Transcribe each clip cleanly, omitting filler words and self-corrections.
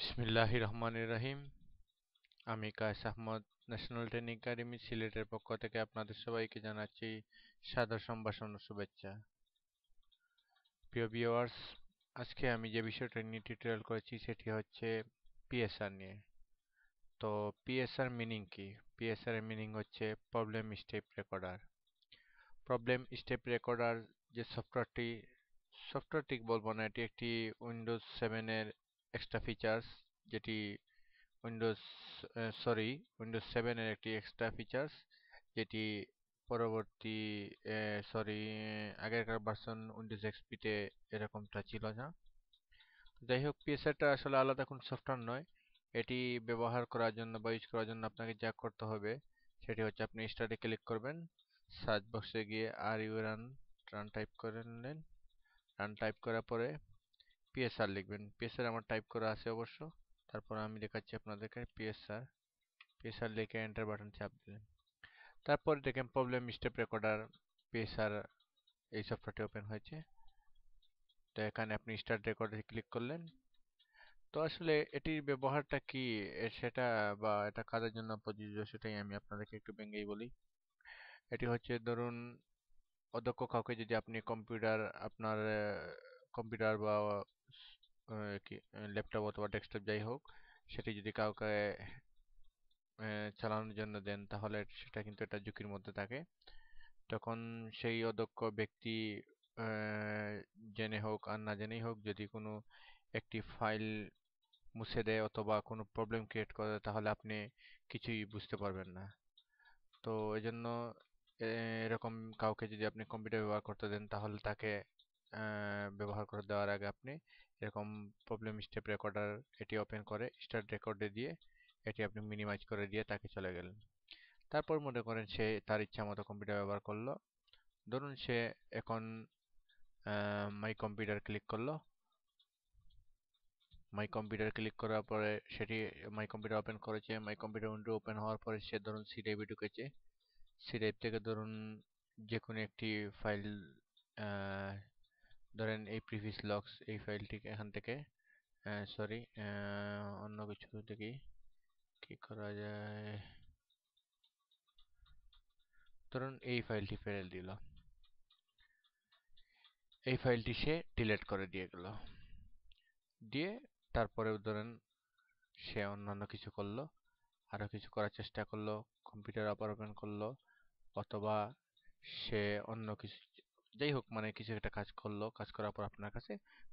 বিসমিল্লাহির রহমানির রহিম। আমি Kayes Ahmad, national training academy সিলেটের পক্ষ থেকে আপনাদের সবাইকে জানাচ্ছি সাদর সম্ভাষণ ও শুভেচ্ছা। প্রিয় ভিউয়ার্স, আজকে আমি যে বিষয়টা নিয়ে টিউটোরিয়াল করেছি সেটি হচ্ছে পিএসআর নিয়ে। তো পিএসআর মিনিং কি? পিএসআর এর মিনিং হচ্ছে problem step recorder. Problem step recorder যে সফটওয়্যারটি বলবো না, এটি একটি উইন্ডোজ 7 এর এক্সট্রা ফিচার্স, যেটি উইন্ডোজ সরি উইন্ডোজ 7 এর একটি এক্সট্রা ফিচার্স, যেটি পরবর্তী সরি আগেরকার ভার্সন উইন্ডোজ এক্সপি তে এরকমটা ছিল না। যাই হোক, পিএসআরটা আসলে আলাদা কোনো সফটওয়্যার নয়। এটি ব্যবহার করার জন্য বা ইউজ করার জন্য আপনাকে যা করতে হবে সেটি হচ্ছে আপনি স্টার্টে ক্লিক করবেন, সার্চ বক্সে গিয়ে আর ইউ রান রান টাইপ করে নিলেন। রান টাইপ করার পরে পিএসআর লিখবেন। পিএসআর আমার টাইপ করা আছে অবশ্য, তারপর আমি দেখাচ্ছি আপনাদেরকে। পিএসআর পিএসআর লিখে এন্টার বাটন চাপ দিলেন। তারপরে দেখেন প্রবলেম স্টেপ রেকর্ডার পিএসআর এই সফটওয়্যারটি ওপেন হয়েছে। তো এখানে আপনি স্টার্ট রেকর্ডে ক্লিক করলেন। তো আসলে এটির ব্যবহারটা কি সেটা বা এটা কাদের জন্য প্রযোজ্য সেটাই আমি আপনাদেরকে একটু ভেঙেই বলি। এটি হচ্ছে, ধরুন অদক্ষ কাউকে যদি আপনি আপনার কম্পিউটার বা কি ল্যাপটপ অথবা ডেস্কটপ যাই হোক, সেটি যদি কাউকে চালানোর জন্য দেন, তাহলে সেটা কিন্তু একটা ঝুঁকির মধ্যে থাকে। তখন সেই অদক্ষ ব্যক্তি আহ, জেনে হোক আর না জেনেই হোক, যদি কোনো একটি ফাইল মুছে দেয় অথবা কোনো প্রবলেম ক্রিয়েট করে, তাহলে আপনি কিছুই বুঝতে পারবেন না। তো এজন্য এরকম কাউকে যদি আপনি কম্পিউটার ব্যবহার করতে দেন, তাহলে তাকে ব্যবহার করে দেওয়ার আগে আপনি এরকম প্রবলেম স্টেপ রেকর্ডার এটি ওপেন করে স্টার্ট রেকর্ডে দিয়ে এটি আপনি মিনিমাইজ করে দিয়ে তাকে চলে গেলেন। তারপর মনে করেন সে তার ইচ্ছা মতো কম্পিউটার ব্যবহার করলো। ধরুন সে এখন মাই কম্পিউটার ক্লিক করলো। মাই কম্পিউটার ক্লিক করার পরে সেটি মাই কম্পিউটার ওপেন করেছে। মাই কম্পিউটার উইন্ডো ওপেন হওয়ার পরে সে ধরুন সি ড্রাইভে ঢুকেছে। সি ড্রাইভ থেকে ধরুন যে কোনো একটি ফাইল, ধরেন এই প্রিভিয়াস লগস এই ফাইলটি এখান থেকে সরি অন্য কিছু দেখি কি করা যায়। ধরুন এই ফাইলটি ফেলে দিল, এই ফাইলটি সে ডিলিট করে দিয়ে গেল। দিয়ে তারপরে ধরেন সে অন্যান্য কিছু করলো, আরো কিছু করার চেষ্টা করলো, কম্পিউটার আবার ওপেন করলো, অথবা সে অন্য কিছু যাই হোক মানে কিছু একটা কাজ করলো। কাজ করার পর আপনার কাছে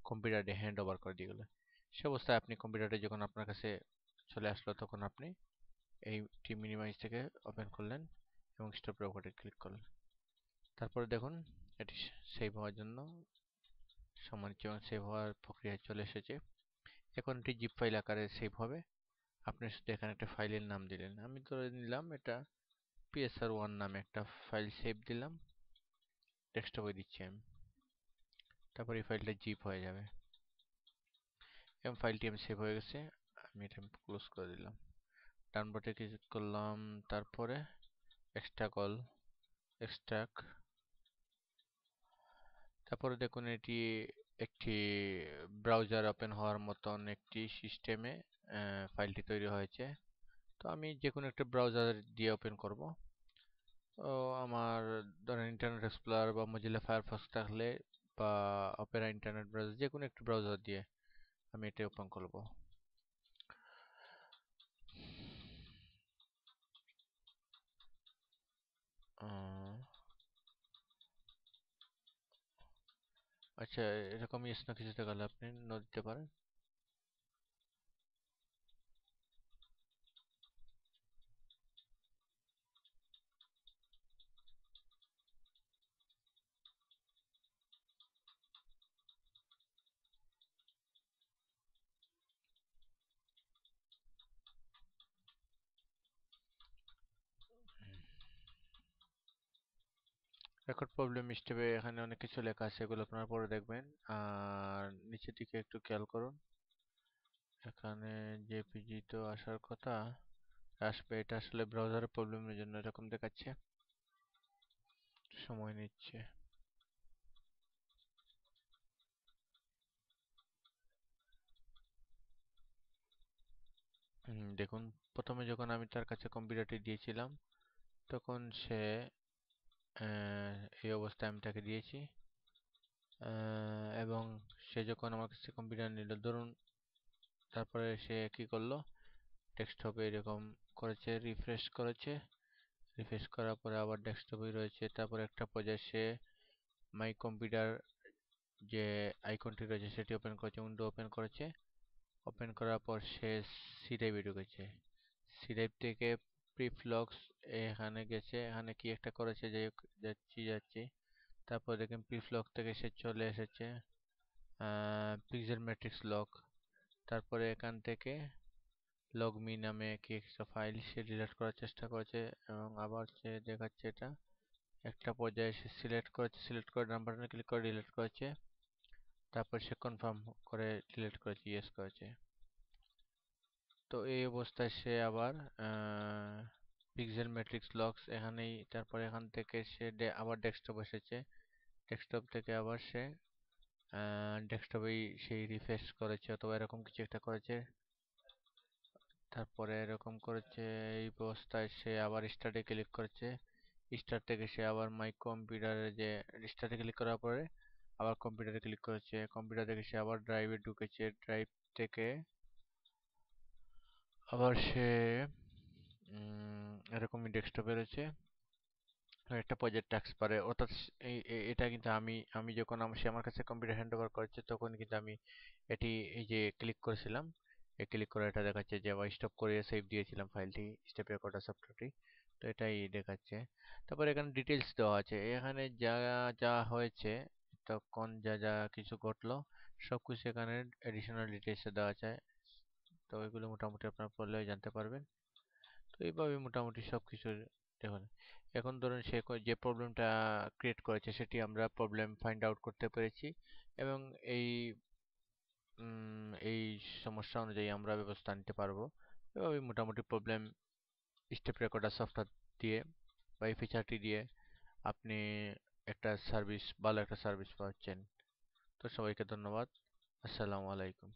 কম্পিউটারটি হ্যান্ড ওভার করে দিয়ে গেলো। সে অবস্থায় আপনি কম্পিউটারটি যখন আপনার কাছে চলে আসলো, তখন আপনি এইটি মিনিমাইজ থেকে ওপেন করলেন এবং স্টপ রেকর্ডে ক্লিক করলেন। তারপরে দেখুন এটি সেভ হওয়ার জন্য সমান এবং সেভ হওয়ার প্রক্রিয়ায় চলে এসেছে। এখন এটি জিপ ফাইল আকারে সেভ হবে। আপনি শুধু এখানে একটা ফাইলের নাম দিলেন। আমি ধরে নিলাম এটা PSR1 নামে একটা ফাইল সেভ দিলাম। ডেস্কটপে দিচ্ছি আমি। তারপর এই ফাইলটা জিপ হয়ে যাবে এবং ফাইলটি আমি সেভ হয়ে গেছে। আমি এটা ক্লোজ করে দিলাম। ডান বাটনে ক্লিক করলাম, তারপরে এক্সট্রা এক্সট্রাক্ট। তারপরে দেখুন এটি একটি ব্রাউজার ওপেন হওয়ার মতন একটি সিস্টেমে ফাইলটি তৈরি হয়েছে। তো আমি যে কোনো একটা ব্রাউজার দিয়ে ওপেন করব। তো আমার ধরেন ইন্টারনেট এক্সপ্লোরার বা মজিলা ফায়ারফক্স থাকলে বা অপেরা ইন্টারনেট ব্রাউজার, যে কোনো একটি ব্রাউজার দিয়ে আমি এটা ওপেন করব। আচ্ছা, এরকম ইয়েস না কিছুতে গেলে আপনি নো দিতে পারেন। রেকর্ড প্রবলেম স্টেপে এখানে অনেক কিছু লেখা আছে, এগুলো আপনারা পরে দেখবেন। আর নিচের দিকে একটু খেয়াল করুন, এখানে জেপিজি তো আসার কথা, আসবে। এটা আসলে ব্রাউজারের প্রবলেমের জন্য এরকম দেখাচ্ছে, সময় নিচ্ছে। দেখুন, প্রথমে যখন আমি তার কাছে কম্পিউটারটি দিয়েছিলাম তখন সে এই অবস্থায় আমি তাকে দিয়েছি। এবং সে যখন আমার কাছে কম্পিউটার নিল, ধরুন তারপরে সে কি করলো, ডেস্কটপে এরকম করেছে, রিফ্রেশ করার পরে আবার ডেস্কটপেই রয়েছে। তারপরে একটা পর্যায়ে সে মাই কম্পিউটার যে আইকনটি রয়েছে সেটি ওপেন করেছে, উইন্ডো ওপেন করেছে। ওপেন করার পর সে সি ড্রাইভে ঢুকেছে। সি ড্রাইভ থেকে প্রিফ্লক্স এখানে গেছে, এখানে কি একটা করেছে, যাই হোক যাচ্ছি। তারপর দেখেন প্রিফ্লক্স থেকে সে চলে এসেছে পিক্সেল ম্যাট্রিক্স লক। তারপরে এখান থেকে লগমি নামে কি একটা ফাইল সে ডিলিট করার চেষ্টা করেছে, এবং আবার সে দেখাচ্ছে এটা। একটা পর্যায়ে সে সিলেক্ট করে ডান বাটনে ক্লিক করে ডিলিট করেছে। তারপর সে কনফার্ম করে ডিলিট করেছে, ইয়েস করেছে। তো এই অবস্থায় সে আবার পিক্সেল ম্যাট্রিক্স লক্স এখানেই, তারপর এখান থেকে সে আবার ডেস্কটপ এসেছে। ডেস্কটপ থেকে আবার সে ডেস্কটপেই সেই রিফ্রেশ করেছে অথবা এরকম কিছু একটা করেছে। তারপরে এরকম করেছে, এই অবস্থায় সে আবার স্টার্টে ক্লিক করেছে। স্টার্ট থেকে সে আবার মাই কম্পিউটারে যে স্টার্টে ক্লিক করার পরে আবার কম্পিউটারে ক্লিক করেছে। কম্পিউটার থেকে সে আবার ড্রাইভে ঢুকেছে। ড্রাইভ থেকে আবার সে এরকমই ডেস্কটপে রয়েছে। একটা প্রজেক্ট টাস্ক পারে, অর্থাৎ এটা কিন্তু আমি যখন সে আমার কাছে কম্পিউটার হ্যান্ড ওভার করেছে তখন কিন্তু আমি এটি এই যে ক্লিক করেছিলাম, এই ক্লিক করে এটা দেখাচ্ছে যে আবার স্টপ করে সেভ দিয়েছিলাম ফাইলটি, স্টেপ রেকর্ডার সফটওয়্যারটি। তো এটাই দেখাচ্ছে। তারপর এখানে ডিটেলস দেওয়া আছে, এখানে যা যা হয়েছে, তখন যা যা কিছু ঘটলো সবকিছু এখানে এডিশনাল ডিটেলসে দেওয়া আছে। তো এগুলো মোটামুটি আপনারা পড়লেই জানতে পারবেন। তো এইভাবে মোটামুটি সবকিছু দেখুন। এখন ধরুন সে যে প্রবলেমটা ক্রিয়েট করেছে সেটি আমরা প্রবলেম ফাইন্ড আউট করতে পেরেছি, এবং এই এই সমস্যা অনুযায়ী আমরা ব্যবস্থা নিতে পারবো। এভাবে মোটামুটি প্রবলেম স্টেপ রেকর্ডার সফটওয়্যার দিয়ে বা এই ফিচারটি দিয়ে আপনি ভালো একটা সার্ভিস পাচ্ছেন। তো সবাইকে ধন্যবাদ। আসসালামু আলাইকুম।